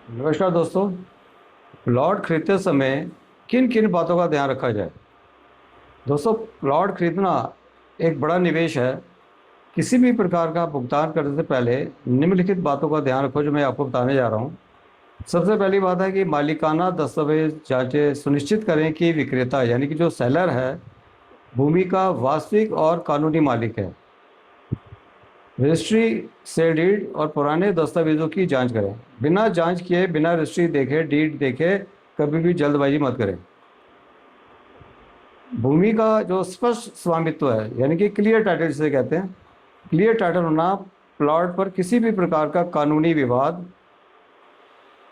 नमस्कार दोस्तों। प्लॉट खरीदते समय किन किन बातों का ध्यान रखा जाए। दोस्तों, प्लॉट खरीदना एक बड़ा निवेश है। किसी भी प्रकार का भुगतान करने से पहले निम्नलिखित बातों का ध्यान रखो जो मैं आपको बताने जा रहा हूँ। सबसे पहली बात है कि मालिकाना दस्तावेज जांचें, सुनिश्चित करें कि विक्रेता यानी कि जो सेलर है भूमि का वास्तविक और कानूनी मालिक है। रजिस्ट्री से डीड और पुराने दस्तावेजों की जांच करें। बिना जांच किए, बिना रजिस्ट्री देखे, डीड देखे कभी भी जल्दबाजी मत करें। भूमि का जो स्पष्ट स्वामित्व है यानी कि क्लियर टाइटल जिसे कहते हैं, क्लियर टाइटल होना प्लॉट पर किसी भी प्रकार का कानूनी विवाद,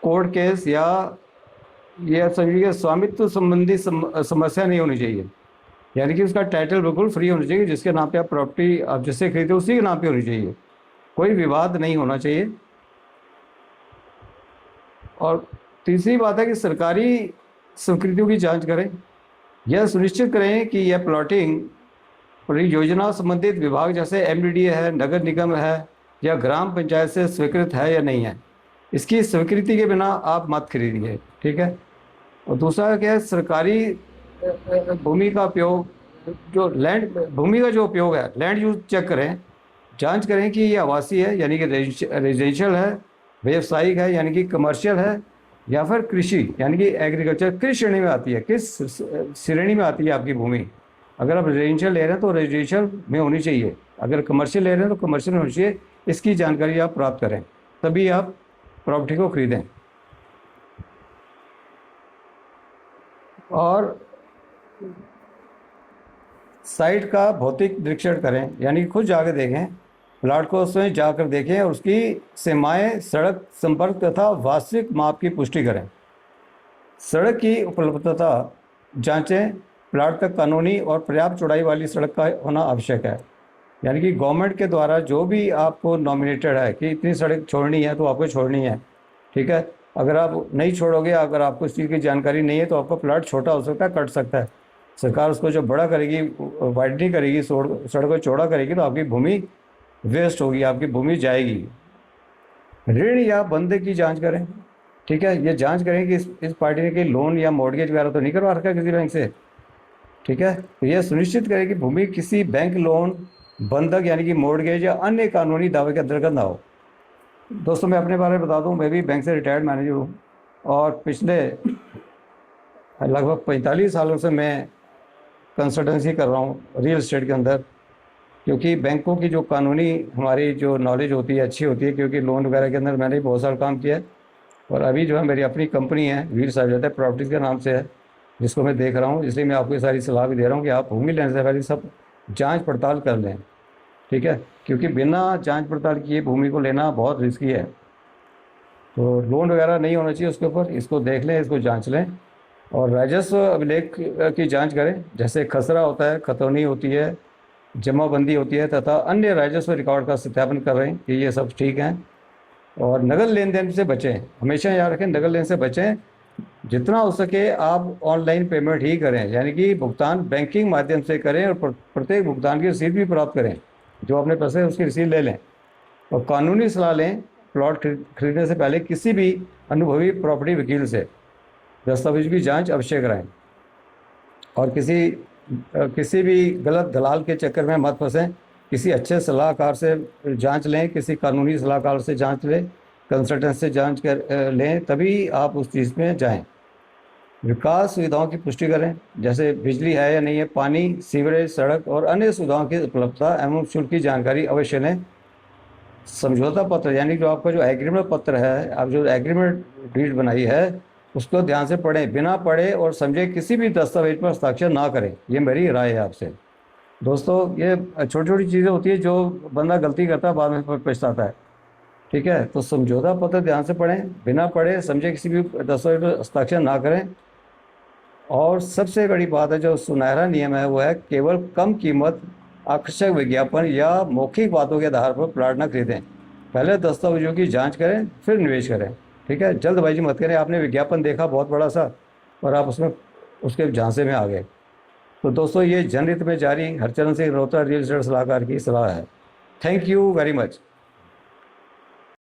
कोर्ट केस या यह समझिए स्वामित्व संबंधी समस्या नहीं होनी चाहिए। यानी कि उसका टाइटल बिल्कुल फ्री होना चाहिए। जिसके नाम पे आप प्रॉपर्टी आप जिससे खरीदे उसी के नाम पे होनी चाहिए। कोई विवाद नहीं होना चाहिए। और तीसरी बात है कि सरकारी स्वीकृतियों की जांच करें। यह सुनिश्चित करें कि यह प्लॉटिंग परियोजना संबंधित विभाग जैसे एमडीडीए है, नगर निगम है या ग्राम पंचायत से स्वीकृत है या नहीं है। इसकी स्वीकृति के बिना आप मत खरीदिए, ठीक है। और दूसरा क्या है, सरकारी भूमि का उपयोग, जो लैंड भूमि का जो उपयोग है, लैंड यूज चेक करें। जांच करें कि ये आवासीय है यानी कि रेजिडेंशियल है, व्यावसायिक है यानी कि कमर्शियल है, या फिर कृषि यानी कि एग्रीकल्चर। किस श्रेणी में आती है, किस श्रेणी में आती है आपकी भूमि। अगर आप रेजिडेंशियल ले रहे हैं तो रेजिडेंशियल में होनी चाहिए, अगर कमर्शियल ले रहे हैं तो कमर्शियल में होनी चाहिए। इसकी जानकारी आप प्राप्त करें, तभी आप प्रॉपर्टी को खरीदें। और साइट का भौतिक निरीक्षण करें, यानी खुद जाकर देखें, प्लाट को उसमें जाकर देखें और उसकी सीमाएं, सड़क संपर्क तथा वास्तविक माप की पुष्टि करें। सड़क की उपलब्धता जांचें। प्लाट तक कानूनी और पर्याप्त चौड़ाई वाली सड़क का होना आवश्यक है। यानी कि गवर्नमेंट के द्वारा जो भी आपको नॉमिनेटेड है कि इतनी सड़क छोड़नी है तो आपको छोड़नी है, ठीक है। अगर आप नहीं छोड़ोगे, अगर आपको इस चीज़ की जानकारी नहीं है तो आपका प्लाट छोटा हो सकता है, कट सकता है। सरकार उसको जो बड़ा करेगी, वाइडनिंग करेगी, सड़क को चौड़ा करेगी, तो आपकी भूमि वेस्ट होगी, आपकी भूमि जाएगी। ऋण या बंधक की जांच करें, ठीक है। ये जांच करें कि इस पार्टी ने कोई लोन या मॉर्गेज वगैरह तो नहीं करवा रखा किसी बैंक से, ठीक है। तो यह सुनिश्चित करें कि भूमि किसी बैंक लोन, बंधक यानी कि मॉर्गेज या अन्य कानूनी दावे के अंतर्गत ना हो। दोस्तों, मैं अपने बारे में बता दूं, मैं भी बैंक से रिटायर्ड मैनेजर हूँ और पिछले लगभग 45 सालों से मैं कंसल्टेंसी कर रहा हूँ रियल एस्टेट के अंदर। क्योंकि बैंकों की जो कानूनी हमारी जो नॉलेज होती है अच्छी होती है, क्योंकि लोन वगैरह के अंदर मैंने बहुत सारा काम किया है। और अभी जो है मेरी अपनी कंपनी है, वीर साहब प्रॉपर्टीज़ के नाम से है, जिसको मैं देख रहा हूँ। इसलिए मैं आपको ये सारी सलाह भी दे रहा हूँ कि आप भूमि लेने से पहले सब जांच पड़ताल कर लें, ठीक है। क्योंकि बिना जांच पड़ताल किए भूमि को लेना बहुत रिस्की है। तो लोन वगैरह नहीं होना चाहिए उसके ऊपर। इसको देख लें, इसको जांच लें। और राजस्व अभिलेख की जांच करें, जैसे खसरा होता है, खतौनी होती है, जमाबंदी होती है, तथा अन्य राजस्व रिकॉर्ड का सत्यापन कर रहे हैं कि ये सब ठीक हैं। और नगद लेन देन से बचें, हमेशा याद रखें नगद लेन से बचें। जितना हो सके आप ऑनलाइन पेमेंट ही करें, यानी कि भुगतान बैंकिंग माध्यम से करें और प्रत्येक भुगतान की रसीद भी प्राप्त करें। जो अपने पैसे है उसकी रसीद ले लें। और कानूनी सलाह लें प्लॉट खरीदने से पहले किसी भी अनुभवी प्रॉपर्टी वकील से। दस्तावेज की जांच अवश्य कराएं। और किसी भी गलत दलाल के चक्कर में मत फंसें। किसी अच्छे सलाहकार से जांच लें, किसी कानूनी सलाहकार से जांच लें, कंसल्टेंट से जांच कर लें, तभी आप उस चीज़ में जाएं। विकास सुविधाओं की पुष्टि करें, जैसे बिजली है या नहीं है, पानी, सीवरेज, सड़क और अन्य सुविधाओं की उपलब्धता एवं शुल्क की जानकारी अवश्य लें। समझौता पत्र यानी जो आपका जो एग्रीमेंट पत्र है, आप जो एग्रीमेंट डीड बनाई है, उसको ध्यान से पढ़ें। बिना पढ़े और समझे किसी भी दस्तावेज पर हस्ताक्षर ना करें, ये मेरी राय है आपसे। दोस्तों, ये छोटी छोटी चीज़ें होती है जो बंदा गलती करता है, बाद में पछताता है, ठीक है। तो समझौता पत्र ध्यान से पढ़ें, बिना पढ़े समझे किसी भी दस्तावेज पर हस्ताक्षर ना करें। और सबसे बड़ी बात है, जो सुनहरा नियम है, वो है केवल कम कीमत, आकर्षक विज्ञापन या मौखिक बातों के आधार पर प्लाट न खरीदें। पहले दस्तावेजों की जांच करें, फिर निवेश करें, ठीक है। जल्दबाजी मत करें। आपने विज्ञापन देखा बहुत बड़ा सा और आप उसमें उसके झांसे में आ गए। तो दोस्तों, ये जनहित में जारी हरचरण सिंह रोहता रियल एस्टेट सलाहकार की सलाह है। Thank you very much.